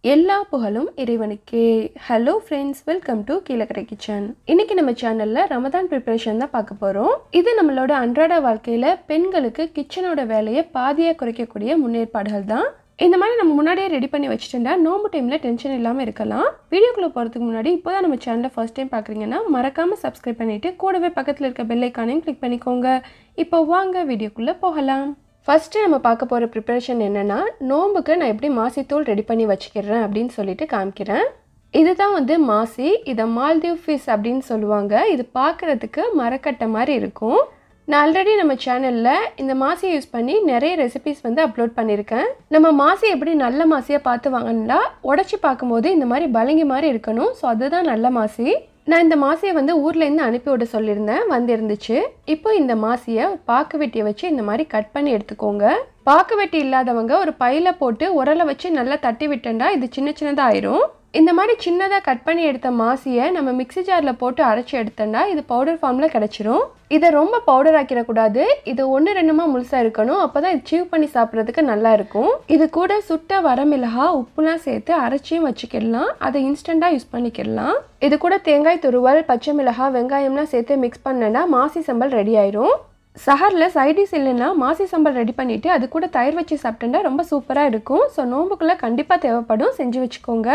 எல்லா புகழும் இறைவனுக்கே. Hello friends, welcome to Kilakarai kitchen. இன்னைக்கு நம்ம சேனல்ல ரமதான் ப்ரிப்பரேஷன் தான் பார்க்க போறோம். இது நம்மளோட அன்றாட வாழ்க்கையில பெண்களுக்கு கிச்சனோட வேலையை பாதியா குறைக்கக்கூடிய முன்னேற்பாடுகள் தான். இந்த மாதிரி நம்ம முன்னாடியே ரெடி பண்ணி வச்சுட்டா நோம்பு டைம்ல டென்ஷன் இல்லாமல் இருக்கலாம். வீடியோக்குள்ள போகிறதுக்கு முன்னாடி இப்போதான் நம்ம சேனலை ஃபர்ஸ்ட் டைம் பார்க்குறீங்கன்னா மறக்காம சப்ஸ்கிரைப் பண்ணிட்டு கூடவே பக்கத்தில் இருக்க பெல் ஐக்கானையும் கிளிக் பண்ணிக்கோங்க. இப்போ வாங்க வீடியோக்குள்ள போகலாம். ஃபஸ்ட்டு நம்ம பார்க்க போகிற ப்ரிப்பரேஷன் என்னென்னா, நோம்புக்கு நான் எப்படி மாசித்தூள் ரெடி பண்ணி வச்சுக்கிறேன் அப்படின்னு சொல்லிட்டு காமிக்கிறேன். இதுதான் மாசி. இதை மால்தீவ் ஃபிஷ் அப்படின்னு சொல்லுவாங்க. இது பார்க்குறதுக்கு மரக்கட்டை மாதிரி இருக்கும். நான் ஆல்ரெடி நம்ம சேனலில் இந்த மாசியை யூஸ் பண்ணி நிறைய ரெசிபிஸ் அப்லோட் பண்ணியிருக்கேன். நம்ம மாசி எப்படி நல்ல மாசியாக பார்த்து வாங்கினா உடச்சி பார்க்கும்போது இந்த மாதிரி பலங்கி மாதிரி இருக்கணும். ஸோ அதுதான் நல்ல மாசி. நான் இந்த மாசியை ஊர்லேருந்து அனுப்பி விட சொல்லியிருந்தேன், வந்துருந்துச்சு. இப்போ இந்த மாசியை பாக்கு வெட்டியை வச்சு இந்த மாதிரி கட் பண்ணி எடுத்துக்கோங்க. பாக்கு வெட்டி இல்லாதவங்க ஒரு பையில போட்டு உரலை வச்சு நல்லா தட்டி விட்டேன்டா இது சின்ன சின்னதாக ஆயிரும். இந்த மாதிரி சின்னதாக கட் பண்ணி எடுத்த மாசியை நம்ம மிக்ஸி ஜாரில் போட்டு அரைச்சி எடுத்தோம்னா இது பவுடர் ஃபார்மில் கிடச்சிரும். இதை ரொம்ப பவுடர் ஆக்கிடக்கூடாது. இது 1-2 முழுசாக இருக்கணும். அப்போ தான் இது சீவ் பண்ணி சாப்பிட்றதுக்கு நல்லா இருக்கும். இது கூட சுட்ட வரமிளகா உப்புலாம் சேர்த்து அரைச்சியும் வச்சுக்கிடலாம். அதை இன்ஸ்டண்ட்டாக யூஸ் பண்ணிக்கிடலாம். இது கூட தேங்காய் துருவல், பச்சை மிளகாய், வெங்காயம்லாம் சேர்த்து மிக்ஸ் பண்ணேன்னா மாசி சம்பல் ரெடி ஆயிரும். சஹரில் சைடிஸ் இல்லைன்னா மாசி சம்பல் ரெடி பண்ணிவிட்டு அது கூட தயிர் வச்சு சாப்பிட்டேன்னா ரொம்ப சூப்பராக இருக்கும். ஸோ நோம்புக்குள்ளே கண்டிப்பாக தேவைப்படும், செஞ்சு வச்சுக்கோங்க.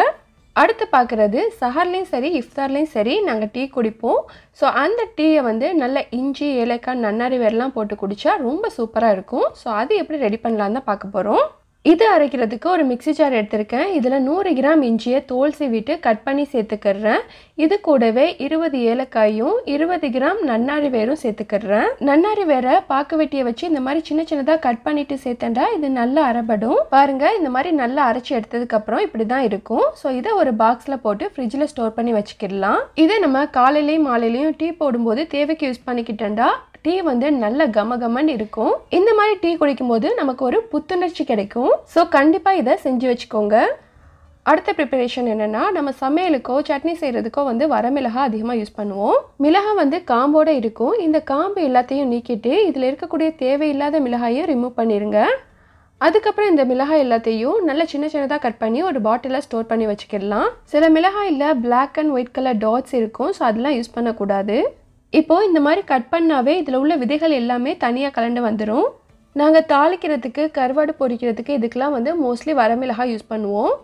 அடுத்து பார்க்குறது, சஹர்லேயும் சரி இஃப்தார்லேயும் சரி நாங்கள் டீ குடிப்போம். ஸோ அந்த டீயை நல்ல இஞ்சி, ஏலக்காய், நன்னாரி வேரெலாம் போட்டு குடித்தா ரொம்ப சூப்பராக இருக்கும். ஸோ அது எப்படி ரெடி பண்ணலான்னு தான் பார்க்க போகிறோம். இது அரைக்கிறதுக்கு ஒரு மிக்ஸி ஜார் எடுத்திருக்கேன். இதில் 100 கிராம் இஞ்சியை தோல் சீவிட்டு கட் பண்ணி சேர்த்துக்கிறேன். இது கூடவே 20 ஏலக்காயும் 20 கிராம் நன்னாரி வேரும் சேர்த்துக்கிறேன். நன்னாரி வேரை பாக்கு வெட்டியை வச்சு இந்த மாதிரி சின்ன சின்னதாக கட் பண்ணிட்டு சேர்த்தேன்டா இது நல்லா அரைபடும். பாருங்க, இந்த மாதிரி நல்லா அரைச்சி எடுத்ததுக்கப்புறம் இப்படி தான் இருக்கும். ஸோ இதை ஒரு பாக்ஸில் போட்டு ஃப்ரிட்ஜில் ஸ்டோர் பண்ணி வச்சுக்கிடலாம். இதை நம்ம காலையிலையும் மாலையிலையும் டீ போடும்போது தேவைக்கு யூஸ் பண்ணிக்கிட்டேன்டா டீ நல்ல கமகமன்னு இருக்கும். இந்த மாதிரி டீ குடிக்கும்போது நமக்கு ஒரு புத்துணர்ச்சி கிடைக்கும். ஸோ கண்டிப்பாக இதை செஞ்சு வச்சுக்கோங்க. அடுத்த ப்ரிப்பரேஷன் என்னென்னா, நம்ம சமையலுக்கோ சட்னி செய்கிறதுக்கோ வரமிளகா அதிகமாக யூஸ் பண்ணுவோம். மிளகா காம்போடு இருக்கும். இந்த காம்பு எல்லாத்தையும் நீக்கிட்டு இதில் இருக்கக்கூடிய தேவையில்லாத மிளகாயை ரிமூவ் பண்ணிடுங்க. அதுக்கப்புறம் இந்த மிளகாய் எல்லாத்தையும் நல்ல சின்ன சின்னதாக கட் பண்ணி ஒரு பாட்டிலில் ஸ்டோர் பண்ணி வச்சுக்கிடலாம். சில மிளகாயில் black and white colour dots இருக்கும். ஸோ அதெல்லாம் யூஸ் பண்ணக்கூடாது. இப்போது இந்த மாதிரி கட் பண்ணாவே இதில் உள்ள விதைகள் எல்லாமே தனியாக கலந்து வந்துடும். நாங்கள் தாளிக்கிறதுக்கு, கருவாடு பொரிக்கிறதுக்கு இதுக்கெலாம் மோஸ்ட்லி வரமிளகாய் யூஸ் பண்ணுவோம்.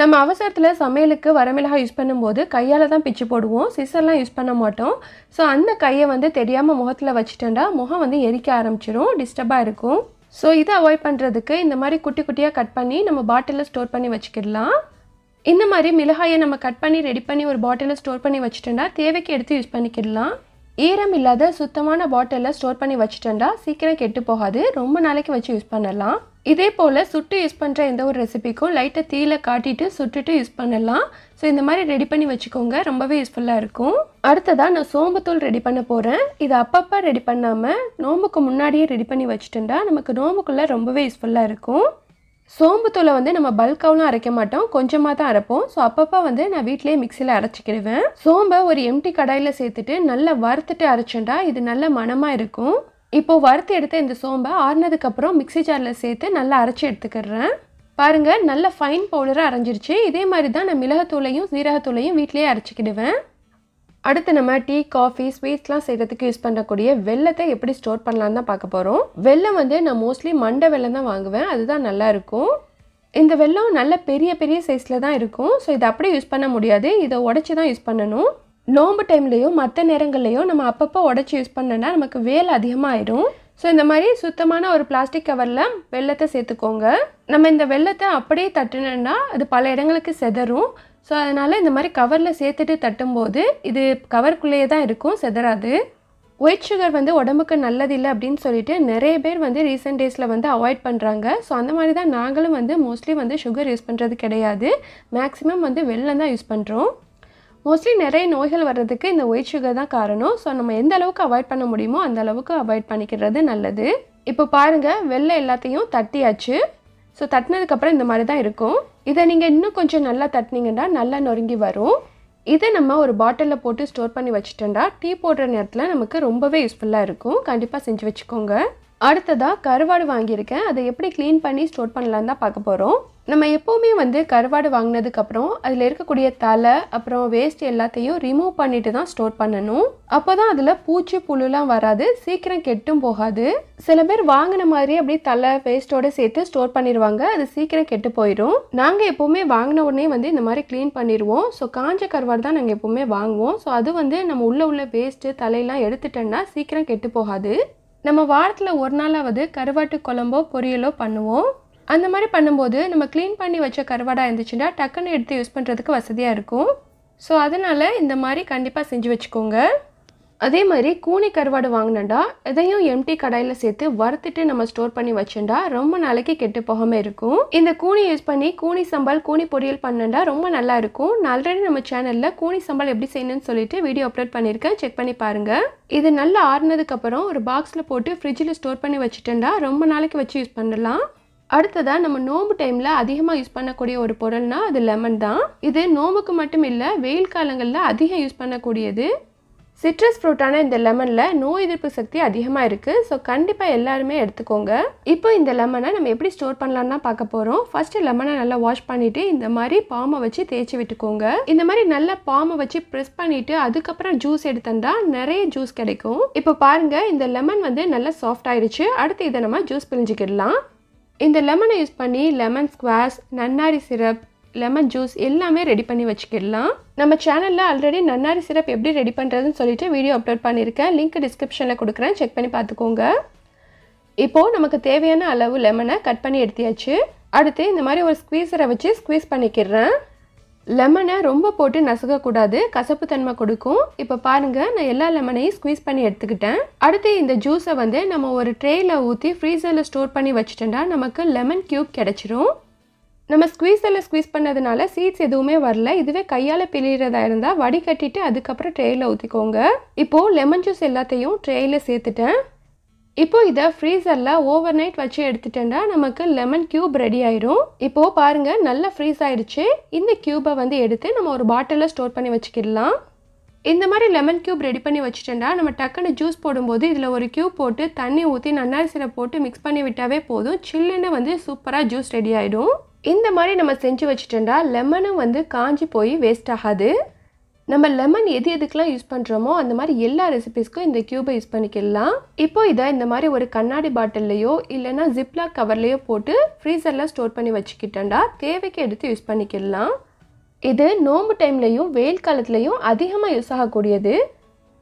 நம்ம அவசரத்தில் சமையலுக்கு வரமிளகாய் யூஸ் பண்ணும்போது கையால் தான் பிச்சு போடுவோம், சிசர்லாம் யூஸ் பண்ண மாட்டோம். ஸோ அந்த கையை தெரியாமல் முகத்தில் வச்சுட்டேன்டா முகம் எரிக்க ஆரம்பிச்சிடும், டிஸ்டர்பாக இருக்கும். ஸோ இதை அவாய்ட் பண்ணுறதுக்கு இந்த மாதிரி குட்டி குட்டியாக கட் பண்ணி நம்ம பாட்டிலில் ஸ்டோர் பண்ணி வச்சுக்கிடலாம். இந்த மாதிரி மிளகாயை நம்ம கட் பண்ணி ரெடி பண்ணி ஒரு பாட்டிலில் ஸ்டோர் பண்ணி வச்சுட்டேன்டா தேவைக்கு எடுத்து யூஸ் பண்ணிக்கிடலாம். ஈரம் இல்லாத சுத்தமான பாட்டிலில் ஸ்டோர் பண்ணி வச்சுட்டேன்டா சீக்கிரம் கெட்டு போகாது, ரொம்ப நாளைக்கு வச்சு யூஸ் பண்ணலாம். இதே போல் சுட்டு யூஸ் பண்ணுற எந்த ஒரு ரெசிபிக்கும் லைட்டை தீயில காட்டிட்டு சுட்டுட்டு யூஸ் பண்ணலாம். ஸோ இந்த மாதிரி ரெடி பண்ணி வச்சுக்கோங்க, ரொம்பவே யூஸ்ஃபுல்லாக இருக்கும். அடுத்ததாக நான் சோம்புத்தூள் ரெடி பண்ண போகிறேன். இது அப்பப்போ ரெடி பண்ணாமல் நோம்புக்கு முன்னாடியே ரெடி பண்ணி வச்சுட்டேன்டா நமக்கு நோம்புக்குள்ளே ரொம்பவே யூஸ்ஃபுல்லாக இருக்கும். சோம்புத்தூளை நம்ம பல்காவெலாம் அரைக்க மாட்டோம், கொஞ்சமாக தான் அரைப்போம். ஸோ அப்பப்போ நான் வீட்டிலேயே மிக்சியில் அரைச்சிக்கிடுவேன். சோம்பை ஒரு எம்டி கடாயில் சேர்த்துட்டு நல்லா வறுத்துட்டு அரைச்சேன்டா இது நல்ல மணமாக இருக்கும். இப்போது வறுத்து எடுத்த இந்த சோம்பை ஆறுனதுக்கப்புறம் மிக்ஸி ஜாரில் சேர்த்து நல்லா அரைச்சி எடுத்துக்கிறேன். பாருங்கள், நல்ல ஃபைன் பவுடராக அரைஞ்சிருச்சு. இதே மாதிரி தான் நான் மிளகாத்தூளையும் சீரகத்தூளையும் வீட்டிலேயே அரைச்சிக்கிடுவேன். அடுத்து நம்ம டீ, காஃபி, ஸ்வீட்ஸ்லாம் செய்கிறதுக்கு யூஸ் பண்ணக்கூடிய வெல்லத்தை எப்படி ஸ்டோர் பண்ணலான்னு தான் பார்க்க போகிறோம். வெல்லம் நான் மோஸ்ட்லி மண்டை வெல்லம் தான் வாங்குவேன், அதுதான் நல்லாயிருக்கும். இந்த வெல்லம் நல்ல பெரிய பெரிய சைஸில் தான் இருக்கும். ஸோ இதை அப்படியே யூஸ் பண்ண முடியாது, இதை உடச்சி தான் யூஸ் பண்ணணும். நோம்பு டைம்லேயும் மற்ற நேரங்கள்லையும் நம்ம அப்பப்போ உடச்சி யூஸ் பண்ணோன்னா நமக்கு வேலை அதிகமாக ஆயிடும். ஸோ இந்த மாதிரி சுத்தமான ஒரு பிளாஸ்டிக் கவரில் வெல்லத்தை சேர்த்துக்கோங்க. நம்ம இந்த வெல்லத்தை அப்படியே தட்டுனோன்னா அது பல இடங்களுக்கு செதறும். ஸோ அதனால் இந்த மாதிரி கவரில் சேர்த்துட்டு தட்டும்போது இது கவருக்குள்ளேயே தான் இருக்கும், செதறாது. ஒயிட் சுகர் உடம்புக்கு நல்லதில்லை அப்படின்னு சொல்லிட்டு நிறைய பேர் ரீசெண்ட் டேஸில் அவாய்ட் பண்ணுறாங்க. ஸோ அந்த மாதிரி தான் நாங்களும் மோஸ்ட்லி சுகர் யூஸ் பண்ணுறது கிடையாது. மேக்ஸிமம் வெல்லம் தான் யூஸ் பண்ணுறோம். மோஸ்ட்லி நிறைய நோய்கள் வர்றதுக்கு இந்த ஒயிட் சுகர் தான் காரணம். ஸோ நம்ம எந்த அளவுக்கு அவாய்ட் பண்ண முடியுமோ அந்த அளவுக்கு அவாய்ட் பண்ணிக்கிறது நல்லது. இப்போ பாருங்கள், வெல்லம் எல்லாத்தையும் தட்டியாச்சு. ஸோ தட்டினதுக்கப்புறம் இந்த மாதிரி தான் இருக்கும். இதை நீங்கள் இன்னும் கொஞ்சம் நல்லா தட்டினீங்கன்னா நல்லா நொறுங்கி வரும். இதை நம்ம ஒரு பாட்டிலில் போட்டு ஸ்டோர் பண்ணி வச்சுட்டோம்டா டீ போடுற நேரத்தில் நமக்கு ரொம்பவே யூஸ்ஃபுல்லாக இருக்கும். கண்டிப்பாக செஞ்சு வச்சுக்கோங்க. அடுத்ததாக கருவாடு வாங்கியிருக்கேன். அதை எப்படி க்ளீன் பண்ணி ஸ்டோர் பண்ணலான்னு தான் பார்க்க போகிறோம். நம்ம எப்போவுமே வந்து கருவாடு வாங்கினதுக்கப்புறம் அதில் இருக்கக்கூடிய தலை அப்புறம் வேஸ்ட் எல்லாத்தையும் ரிமூவ் பண்ணிட்டு தான் ஸ்டோர் பண்ணணும். அப்போ தான் அதில் பூச்சி புழுலாம் வராது, சீக்கிரம் கெட்டும் போகாது. சில பேர் வாங்கின மாதிரி அப்படியே தலை வேஸ்ட்டோடு சேர்த்து ஸ்டோர் பண்ணிடுவாங்க, அது சீக்கிரம் கெட்டு போயிடும். நாங்கள் எப்போவுமே வாங்கின உடனே வந்து இந்த மாதிரி க்ளீன் பண்ணிடுவோம். ஸோ காஞ்ச கருவாடு தான் நாங்கள் எப்போவுமே வாங்குவோம். ஸோ அது வந்து நம்ம உள்ள வேஸ்ட்டு தலையெல்லாம் எடுத்துட்டோன்னா சீக்கிரம் கெட்டு போகாது. நம்ம வாரத்தில் ஒரு நாளாவது கருவாட்டு குழம்போ பொரியலோ பண்ணுவோம். அந்த மாதிரி பண்ணும்போது நம்ம க்ளீன் பண்ணி வச்ச கருவாடாக இருந்துச்சுன்னா டக்குன்னு எடுத்து யூஸ் பண்ணுறதுக்கு வசதியாக இருக்கும். ஸோ அதனால் இந்த மாதிரி கண்டிப்பாக செஞ்சு வச்சுக்கோங்க. அதே மாதிரி கூனி கருவாடு வாங்கினண்டா இதையும் எம்டி கடாயில் சேர்த்து வறுத்துட்டு நம்ம ஸ்டோர் பண்ணி வச்சுட்டா ரொம்ப நாளைக்கு கெட்டு போகாமல் இருக்கும். இந்த கூனி யூஸ் பண்ணி கூனி சம்பல் கூனி பொரியல் பண்ணண்டா ரொம்ப நல்லா இருக்கும். நான் ஆல்ரெடி நம்ம சேனலில் கூனி சம்பல் எப்படி செய்யணும்னு சொல்லிட்டு வீடியோ அப்லோட் பண்ணியிருக்கேன், செக் பண்ணி பாருங்கள். இது நல்லா ஆறுனதுக்கப்புறம் ஒரு பாக்ஸில் போட்டு ஃப்ரிட்ஜில் ஸ்டோர் பண்ணி வச்சுட்டேன்டா ரொம்ப நாளைக்கு வச்சு யூஸ் பண்ணலாம். அடுத்ததாக நம்ம நோம்பு டைமில் அதிகமாக யூஸ் பண்ணக்கூடிய ஒரு பொருள்னா அது லெமன் தான். இது நோம்புக்கு மட்டும் இல்லை, வெயில் காலங்களில் அதிகம் யூஸ் பண்ணக்கூடியது. சிட்ரஸ் ஃப்ரூட்டான இந்த லெமனில் நோய் எதிர்ப்பு சக்தி அதிகமாக இருக்குது. ஸோ கண்டிப்பாக எல்லாருமே எடுத்துக்கோங்க. இப்போ இந்த லெமனை நம்ம எப்படி ஸ்டோர் பண்ணலான்னு தான் பார்க்க போகிறோம். ஃபஸ்ட்டு லெமனை நல்லா வாஷ் பண்ணிவிட்டு இந்த மாதிரி பாமை வச்சு தேய்ச்சி விட்டுக்கோங்க. இந்த மாதிரி நல்லா பாமை வச்சு ப்ரெஸ் பண்ணிவிட்டு அதுக்கப்புறம் ஜூஸ் எடுத்தா நிறைய ஜூஸ் கிடைக்கும். இப்போ பாருங்கள், இந்த லெமன் வந்து நல்லா சாஃப்ட் ஆயிடுச்சு. அடுத்து இதை நம்ம ஜூஸ் பிழிஞ்சிக்கிடலாம். இந்த லெமனை யூஸ் பண்ணி லெமன் ஸ்குவாஷ், நன்னாரி சிரப், லெமன் ஜூஸ் எல்லாமே ரெடி பண்ணி வச்சுக்கிடலாம். நம்ம சேனலில் ஆல்ரெடி நன்னாரி சிரப் எப்படி ரெடி பண்ணுறதுன்னு சொல்லிட்டு வீடியோ அப்லோட் பண்ணியிருக்கேன், லிங்க் டிஸ்கிரிப்ஷனில் கொடுக்குறேன், செக் பண்ணி பார்த்துக்கோங்க. இப்போது நமக்கு தேவையான அளவு லெமனை கட் பண்ணி எடுத்தியாச்சு. அடுத்து இந்த மாதிரி ஒரு ஸ்குவீஸரை வச்சு ஸ்குவீஸ் பண்ணிக்கிறேன். லெமனை ரொம்ப போட்டு நசுக்கக்கூடாது, கசப்பு தன்மை கொடுக்கும். இப்போ பாருங்கள், நான் எல்லா லெமனையும் ஸ்குவீஸ் பண்ணி எடுத்துக்கிட்டேன். அடுத்து இந்த ஜூஸை வந்து நம்ம ஒரு ட்ரேயில் ஊற்றி ஃப்ரீசரில் ஸ்டோர் பண்ணி வச்சுட்டோம்னா நமக்கு லெமன் க்யூப் கிடச்சிரும். நம்ம ஸ்குவீஸ் பண்ணதுனால சீட்ஸ் எதுவுமே வரல. இதுவே கையால் பிழிகிறதா இருந்தால் வடிகட்டிட்டு அதுக்கப்புறம் ட்ரேயில் ஊற்றிக்கோங்க. இப்போது லெமன் ஜூஸ் எல்லாத்தையும் ட்ரேயில் சேர்த்துட்டேன். இப்போ இதை ஃப்ரீசரில் ஓவர் நைட் வச்சு எடுத்துட்டேன்னா நமக்கு லெமன் க்யூப் ரெடி ஆயிரும். இப்போது பாருங்கள், நல்லா ஃப்ரீஸ் ஆயிடுச்சு. இந்த க்யூபை வந்து எடுத்து நம்ம ஒரு பாட்டிலில் ஸ்டோர் பண்ணி வச்சுக்கிடலாம். இந்த மாதிரி லெமன் க்யூப் ரெடி பண்ணி வச்சுட்டேன்னா நம்ம டக்குன்னு ஜூஸ் போடும்போது இதில் ஒரு க்யூப் போட்டு தண்ணி ஊற்றி நன்னாரி சிரப் போட்டு மிக்ஸ் பண்ணி விட்டாவே போதும், சில்லுன்னு வந்து சூப்பராக ஜூஸ் ரெடி ஆகிடும். இந்த மாதிரி நம்ம செஞ்சு வச்சுட்டோம்னா லெமனும் வந்து காஞ்சி போய் வேஸ்ட் ஆகாது. நம்ம லெமன் எதுக்கெல்லாம் யூஸ் பண்ணுறோமோ அந்த மாதிரி எல்லா ரெசிபீஸ்க்கும் இந்த க்யூபை யூஸ் பண்ணிக்கலாம். இப்போ இதை இந்த மாதிரி ஒரு கண்ணாடி பாட்டில்லையோ இல்லைனா ஜிப்லாக் கவர்லேயோ போட்டு ஃப்ரீசரில் ஸ்டோர் பண்ணி வச்சுக்கிட்டோம்னா தேவைக்கு எடுத்து யூஸ் பண்ணிக்கலாம். இது நோம்பு டைம்லையும் வெயில் காலத்துலையும் அதிகமாக யூஸ் ஆகக்கூடியது.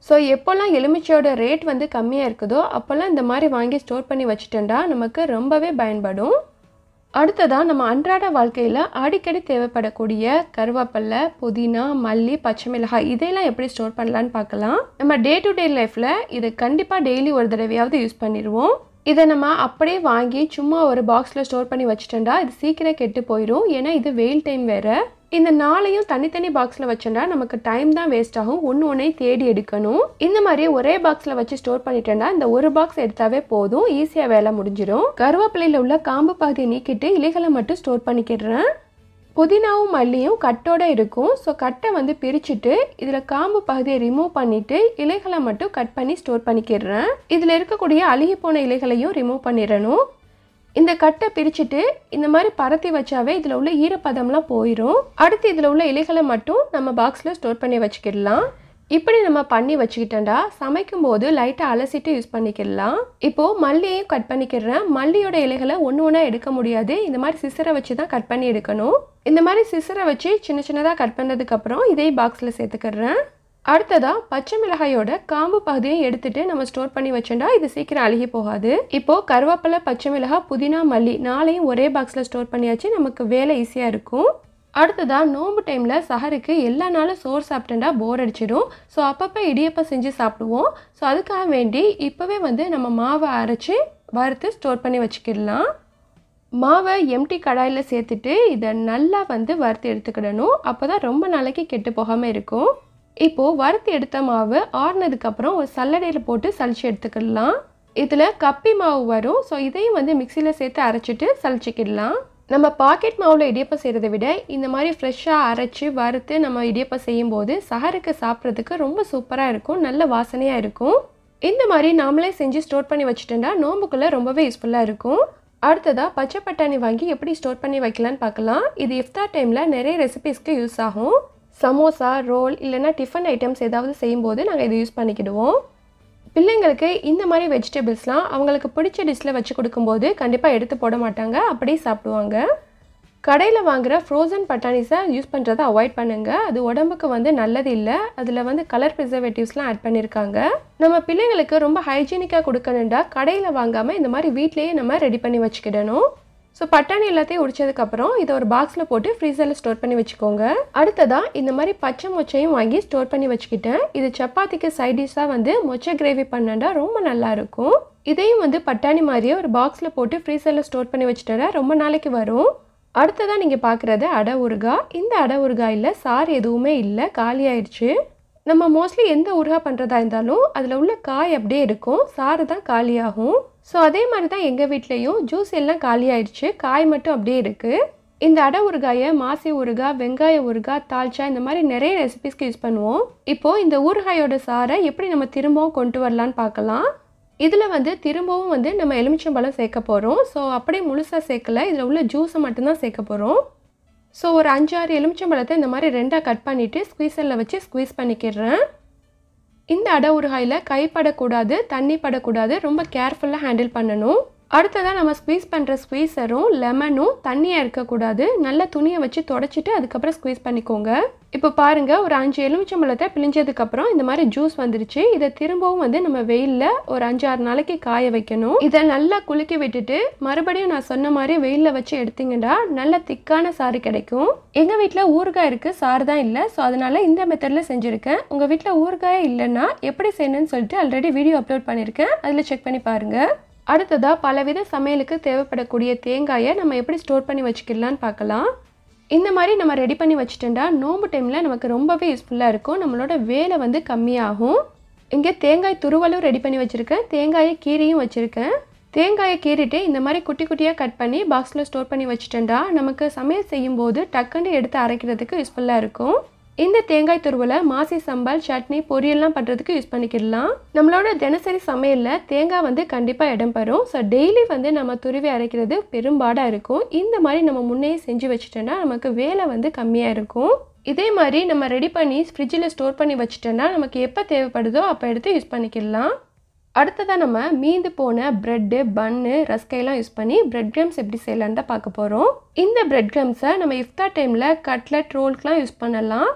ஸோ எப்போல்லாம் எலுமிச்சையோட ரேட் வந்து கம்மியாக இருக்குதோ அப்போல்லாம் இந்த மாதிரி வாங்கி ஸ்டோர் பண்ணி வச்சுட்டோம்னா நமக்கு ரொம்பவே பயன்படும். அடுத்ததாக நம்ம அன்றாட வாழ்க்கையில் அடிக்கடி தேவைப்படக்கூடிய கருவேப்பிலை, புதினா, மல்லி, பச்சை மிளகாய் இதெல்லாம் எப்படி ஸ்டோர் பண்ணலான்னு பார்க்கலாம். நம்ம டே டு டே லைஃப்பில் இது கண்டிப்பாக டெய்லி ஒரு தடவையாவது யூஸ் பண்ணிடுவோம். இதை நம்ம அப்படியே வாங்கி சும்மா ஒரு பாக்ஸில் ஸ்டோர் பண்ணி வச்சுட்டோம்னா இது சீக்கிரம் கெட்டு போயிடும். ஏன்னா இது வெயில் டைம் வேறு. இந்த நாளையும் தனித்தனி பாக்ஸில் வச்சோம்னா நமக்கு டைம் தான் வேஸ்ட் ஆகும், ஒன்று தேடி எடுக்கணும். இந்த மாதிரி ஒரே பாக்ஸில் வச்சு ஸ்டோர் பண்ணிட்டோம்னா இந்த ஒரு பாக்ஸ் எடுத்தாவே போதும், ஈஸியாக வேலை முடிஞ்சிடும். கருவேப்பிலையில் உள்ள காம்பு பாதியை நீக்கிட்டு இலைகளை மட்டும் ஸ்டோர் பண்ணிக்கிறேன். புதினாவும் மல்லியும் கட்டோட இருக்கும். ஸோ கட்டை வந்து பிரிச்சுட்டு இதில் காம்பு பகுதியை ரிமூவ் பண்ணிவிட்டு இலைகளை மட்டும் கட் பண்ணி ஸ்டோர் பண்ணிக்கிறேன். இதில் இருக்கக்கூடிய அழுகி போன இலைகளையும் ரிமூவ் பண்ணிடணும். இந்த கட்டை பிரிச்சுட்டு இந்த மாதிரி பரத்தி வச்சாவே இதில் உள்ள ஈரப்பதம்லாம் போயிடும். அடுத்து இதில் உள்ள இலைகளை மட்டும் நம்ம பாக்ஸில் ஸ்டோர் பண்ணி வச்சுக்கிடலாம். இப்படி நம்ம பண்ணி வச்சுக்கிட்டோம்னா சமைக்கும் போது லைட்டாக அலசிட்டு யூஸ் பண்ணிக்கலாம். இப்போது மல்லியையும் கட் பண்ணிக்கிறேன். மல்லியோட இலைகளை ஒன்று எடுக்க முடியாது, இந்த மாதிரி சிசரை வச்சு தான் கட் பண்ணி எடுக்கணும். இந்த மாதிரி சிசரை வச்சு சின்ன சின்னதாக கட் பண்ணதுக்கப்புறம் இதே பாக்ஸில் சேர்த்துக்கிறேன். அடுத்ததாக பச்சை மிளகாயோட காம்பு பகுதியை எடுத்துட்டு நம்ம ஸ்டோர் பண்ணி வச்சோம்னா இது சீக்கிரம் அழுகி போகாது. இப்போது கருவேப்பிலை, பச்சை மிளகாய், புதினா, மல்லி நாளையும் ஒரே பாக்ஸில் ஸ்டோர் பண்ணியாச்சு, நமக்கு வேலை ஈஸியாக இருக்கும். அடுத்ததாக நோம்பு டைமில் சஹருக்கு எல்லா நாளும் சோறு சாப்பிட்டா போர் அடிச்சிடும். ஸோ அப்பப்போ இடியப்பம் செஞ்சு சாப்பிடுவோம். ஸோ அதுக்காக வேண்டி இப்போவே வந்து நம்ம மாவை அரைச்சி வறுத்து ஸ்டோர் பண்ணி வச்சுக்கிடலாம். மாவை எம்டி கடாயில் சேர்த்துட்டு இதை நல்லா வந்து வறுத்து எடுத்துக்கிடணும். அப்போ தான் ரொம்ப நாளைக்கு கெட்டு போகாமல் இருக்கும். இப்போது வறுத்து எடுத்த மாவு ஆறுனதுக்கப்புறம் ஒரு சல்லடையில் போட்டு சலிச்சு எடுத்துக்கிடலாம். இதில் கப்பி மாவு வரும். ஸோ இதையும் வந்து மிக்சியில் சேர்த்து அரைச்சிட்டு சலிச்சிக்கிடலாம். நம்ம பாக்கெட் மாவில் இடியப்பம் செய்கிறத விட இந்த மாதிரி ஃப்ரெஷ்ஷாக அரைச்சி வறுத்து நம்ம இடியப்பம் செய்யும்போது சஹருக்கு சாப்பிட்றதுக்கு ரொம்ப சூப்பராக இருக்கும், நல்ல வாசனையாக இருக்கும். இந்த மாதிரி நாமளே செஞ்சு ஸ்டோர் பண்ணி வச்சுட்டோம்னா நோம்புக்குள்ளே ரொம்பவே யூஸ்ஃபுல்லாக இருக்கும். அடுத்ததா பச்சை பட்டாணி வாங்கி எப்படி ஸ்டோர் பண்ணி வைக்கலான்னு பார்க்கலாம். இது இஃப்தார் டைமில் நிறைய ரெசிபீஸ்க்கு யூஸ் ஆகும். சமோசா, ரோல் இல்லைனா டிஃபன் ஐட்டம்ஸ் ஏதாவது செய்யும்போது நாங்கள் இதை யூஸ் பண்ணிக்கிடுவோம். பிள்ளைங்களுக்கு இந்த மாதிரி வெஜிடபிள்ஸ்லாம் அவங்களுக்கு பிடிச்ச டிஷ்ஷில் வச்சு கொடுக்கும்போது கண்டிப்பாக எடுத்து போட மாட்டாங்க, அப்படியே சாப்பிடுவாங்க. கடையில் வாங்குகிற ஃப்ரோசன் பட்டாணிஸை யூஸ் பண்ணுறதை அவாய்ட் பண்ணுங்கள். அது உடம்புக்கு வந்து நல்லது இல்லை. அதில் வந்து கலர் ப்ரிசர்வேட்டிவ்ஸ்லாம் ஆட் பண்ணியிருக்காங்க. நம்ம பிள்ளைங்களுக்கு ரொம்ப ஹைஜீனிக்காக கொடுக்கணுண்டா கடையில் வாங்காமல் இந்த மாதிரி வீட்லேயே நம்ம ரெடி பண்ணி வச்சுக்கிடணும். ஸோ பட்டாணி எல்லாத்தையும் உடிச்சதுக்கப்புறம் இதை ஒரு பாக்ஸில் போட்டு ஃப்ரீசரில் ஸ்டோர் பண்ணி வச்சுக்கோங்க. அடுத்ததாக இந்த மாதிரி பச்சை மொச்சையும் வாங்கி ஸ்டோர் பண்ணி வச்சுக்கிட்டேன். இது சப்பாத்திக்கு சைட் டிஷ்ஷாக வந்து மொச்சை கிரேவி பண்ணாண்டா ரொம்ப நல்லாயிருக்கும். இதையும் வந்து பட்டாணி மாதிரியே ஒரு பாக்ஸில் போட்டு ஃப்ரீசரில் ஸ்டோர் பண்ணி வச்சுட்டா ரொம்ப நாளைக்கு வரும். அடுத்ததாக நீங்கள் பார்க்குறது அடை ஊறுகாய். இந்த அடை ஊறுகாயில் சாறு எதுவுமே இல்லை, காலி ஆயிடுச்சு. நம்ம மோஸ்ட்லி எந்த ஊறுகாய் பண்ணுறதா இருந்தாலும் அதில் உள்ள காய் அப்படியே இருக்கும், சாறு தான் காலியாகும். ஸோ அதே மாதிரி தான் எங்கள் வீட்லேயும் ஜூஸ் எல்லாம் காலி ஆயிடுச்சு, காய் மட்டும் அப்படியே இருக்குது. இந்த அடை ஊறுகாயை மாசி ஊறுகாய், வெங்காய ஊறுகாய், தால்ச்சா இந்த மாதிரி நிறைய ரெசிபிஸ்க்கு யூஸ் பண்ணுவோம். இப்போது இந்த ஊறுகாயோட சாறை எப்படி நம்ம திரும்பவும் கொண்டு வரலான்னு பார்க்கலாம். இதில் வந்து திரும்பவும் வந்து நம்ம எலுமிச்சம்பழம் சேர்க்க போகிறோம். ஸோ அப்படியே முழுசாக சேர்க்கலை, இதில் உள்ள ஜூஸை மட்டும்தான் சேர்க்க போகிறோம். ஸோ ஒரு 5-6 எலுமிச்சம்பழத்தை இந்த மாதிரி 2ஆக கட் பண்ணிவிட்டு ஸ்குவீசரில் வச்சு ஸ்குவீஸ் பண்ணிக்கிறேன். இந்த அடை ஊறுகாயில் கை படக்கூடாது, தண்ணி படக்கூடாது, ரொம்ப கேர்ஃபுல்லாக ஹேண்டில் பண்ணணும். அடுத்ததாக நம்ம ஸ்குவீஸ் பண்ணுற ஸ்குவீஸரும் லெமனும் தண்ணியாக இருக்கக்கூடாது. நல்லா துணியை வச்சு தொடச்சிட்டு அதுக்கப்புறம் ஸ்குவீஸ் பண்ணிக்கோங்க. இப்போ பாருங்கள், ஒரு 5 எலுமிச்சம்பழத்தை பிழிஞ்சதுக்கப்புறம் இந்த மாதிரி ஜூஸ் வந்துருச்சு. இதை திரும்பவும் வந்து நம்ம வெயிலில் ஒரு 5-6 நாளைக்கு காய வைக்கணும். இதை நல்லா குலுக்கி விட்டுட்டு மறுபடியும் நான் சொன்ன மாதிரி வெயிலில் வச்சு எடுத்தீங்கன்னா நல்ல திக்கான சாறு கிடைக்கும். எங்கள் வீட்டில் ஊறுகாய் இருக்குது, சாறு தான் இல்லை. ஸோ அதனால் இந்த மெத்தடில் செஞ்சுருக்கேன். உங்கள் வீட்டில் ஊறுகாயே இல்லைன்னா எப்படி செய்யணும்னு சொல்லிட்டு ஆல்ரெடி வீடியோ அப்லோட் பண்ணியிருக்கேன், அதில் செக் பண்ணி பாருங்கள். அடுத்ததாக பலவித சமையலுக்கு தேவைப்படக்கூடிய தேங்காயை நம்ம எப்படி ஸ்டோர் பண்ணி வச்சுக்கலான்னு பார்க்கலாம். இந்த மாதிரி நம்ம ரெடி பண்ணி வச்சுட்டோம்னா நோம்பு டைமில் நமக்கு ரொம்பவே யூஸ்ஃபுல்லாக இருக்கும். நம்மளோட வேலை வந்து கம்மியாகும். இங்கே தேங்காய் துருவலும் ரெடி பண்ணி வச்சுருக்கேன், தேங்காயை கீரையும் வச்சுருக்கேன். தேங்காயை கீறிட்டு இந்த மாதிரி குட்டி குட்டியாக கட் பண்ணி பாக்ஸில் ஸ்டோர் பண்ணி வச்சுட்டோம்னா நமக்கு சமையல் செய்யும்போது டக்குன்னு எடுத்து அரைக்கிறதுக்கு யூஸ்ஃபுல்லாக இருக்கும். இந்த தேங்காய் துருவலை மாசி சம்பால், சட்னி, பொரியல்லாம் பண்ணுறதுக்கு யூஸ் பண்ணிக்கிடலாம். நம்மளோட தினசரி சமையலில் தேங்காய் வந்து கண்டிப்பாக இடம் பெறும். ஸோ டெய்லி வந்து நம்ம துருவி அரைக்கிறது பெரும்பாடாக இருக்கும். இந்த மாதிரி நம்ம முன்னையே செஞ்சு வச்சுட்டோன்னா நமக்கு வேலை வந்து கம்மியாக இருக்கும். இதே மாதிரி நம்ம ரெடி பண்ணி ஃப்ரிட்ஜில் ஸ்டோர் பண்ணி வச்சுட்டோன்னா நமக்கு எப்போ தேவைப்படுதோ அப்போ எடுத்து யூஸ் பண்ணிக்கிடலாம். அடுத்ததாக நம்ம மீந்து போன ப்ரெட்டு, பன்னு, ரஸ்கையெல்லாம் யூஸ் பண்ணி பிரெட் க்ரம்ஸ் எப்படி செய்யலான்னு தான் பார்க்க போகிறோம். இந்த பிரெட் க்ரம்ஸை நம்ம இஃப்தார் டைமில் கட்லட், ரோல்க்கெலாம் யூஸ் பண்ணலாம்.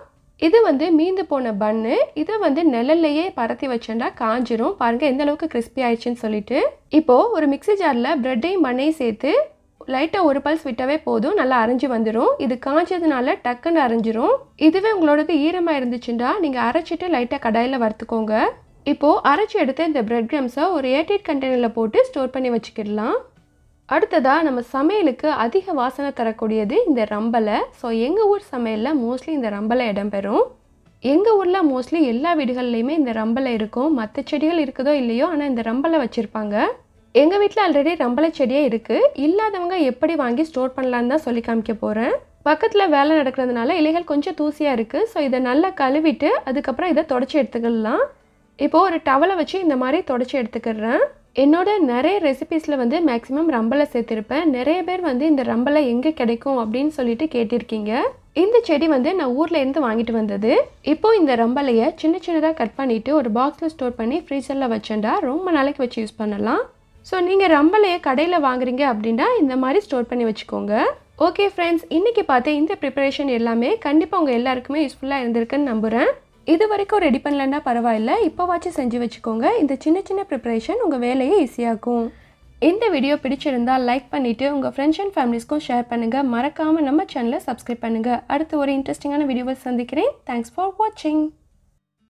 இது வந்து மீந்து போன பன்னு. இதை வந்து நிழல்லையே பரத்தி வச்சோன்னா காஞ்சிரும். பாருங்கள் எந்த அளவுக்கு கிறிஸ்பி ஆயிடுச்சுன்னு சொல்லிட்டு. இப்போது ஒரு மிக்ஸி ஜாரில் ப்ரெட்டையும் பன்னையும் சேர்த்து லைட்டாக ஒரு பல்ஸ் விட்டாவே போதும், நல்லா அரைஞ்சி வந்துடும். இது காஞ்சதுனால டக்குன்னு அரைஞ்சிரும். இதுவே உங்களோடது ஈரமாக இருந்துச்சுன்னா நீங்கள் அரைச்சிட்டு லைட்டாக கடாயில் வறுத்துக்கோங்க. இப்போது அரைச்சி எடுத்த இந்த பிரெட் க்ரம்ஸை ஒரு ஏர்டைட் கண்டெய்னரில் போட்டு ஸ்டோர் பண்ணி வச்சுக்கிடலாம். அடுத்ததாக நம்ம சமையலுக்கு அதிக வாசனை தரக்கூடியது இந்த ரம்பலை. ஸோ எங்கள் ஊர் சமையலில் மோஸ்ட்லி இந்த ரம்பலை இடம்பெறும். எங்கள் ஊரில் மோஸ்ட்லி எல்லா வீடுகள்லையுமே இந்த ரம்பலை இருக்கும். மற்ற செடிகள் இருக்குதோ இல்லையோ, ஆனால் இந்த ரம்பலை வச்சுருப்பாங்க. எங்கள் வீட்டில் ஆல்ரெடி ரம்பலை செடியே இருக்குது. இல்லாதவங்க எப்படி வாங்கி ஸ்டோர் பண்ணலான்னு தான் சொல்லி காமிக்க போகிறேன். பக்கத்தில் வேலை நடக்கிறதுனால இலைகள் கொஞ்சம் தூசியாக இருக்குது. ஸோ இதை நல்லா கழுவிட்டு அதுக்கப்புறம் இதை தொடச்சி எடுத்துக்கலாம். இப்போது ஒரு டவலை வச்சு இந்த மாதிரி தொடச்சி எடுத்துக்கிறேன். என்னோட நிறைய ரெசிபீஸில் வந்து மேக்ஸிமம் ரம்பலை சேர்த்துருப்பேன். நிறைய பேர் வந்து இந்த ரம்பலை எங்கே கிடைக்கும் அப்படின்னு சொல்லிட்டு கேட்டிருக்கீங்க. இந்த செடி வந்து நான் ஊரில் இருந்து வாங்கிட்டு வந்தது. இப்போது இந்த ரம்பலையை சின்ன சின்னதாக கட் பண்ணிவிட்டு ஒரு பாக்ஸில் ஸ்டோர் பண்ணி ஃப்ரீசரில் வச்சுட்டா ரொம்ப நாளைக்கு வச்சு யூஸ் பண்ணலாம். ஸோ நீங்கள் ரம்பலையை கடையில் வாங்குறீங்க அப்படின்னா இந்த மாதிரி ஸ்டோர் பண்ணி வச்சுக்கோங்க. ஓகே ஃப்ரெண்ட்ஸ், இன்றைக்கி பார்த்து இந்த ப்ரிப்பரேஷன் எல்லாமே கண்டிப்பாக உங்கள் எல்லாருக்குமே யூஸ்ஃபுல்லாக இருந்திருக்குன்னு நம்புகிறேன். இது வரைக்கும் ரெடி பண்ணலன்னா பரவாயில்ல, இப்போவாச்சும் செஞ்சு வச்சுக்கோங்க. இந்த சின்ன சின்ன ப்ரிப்பரேஷன் உங்கள் வேலையை ஈஸியாகும். இந்த வீடியோ பிடிச்சிருந்தால் லைக் பண்ணிவிட்டு உங்கள் ஃப்ரெண்ட்ஸ் அண்ட் ஃபேமிலிஸ்க்கும் ஷேர் பண்ணுங்கள். மறக்காமல் நம்ம சேனலை சப்ஸ்கிரைப் பண்ணுங்கள். அடுத்து ஒரு இன்ட்ரெஸ்டிங்கான வீடியோவை சந்திக்கிறேன். தேங்க்ஸ் ஃபார் வாட்சிங்.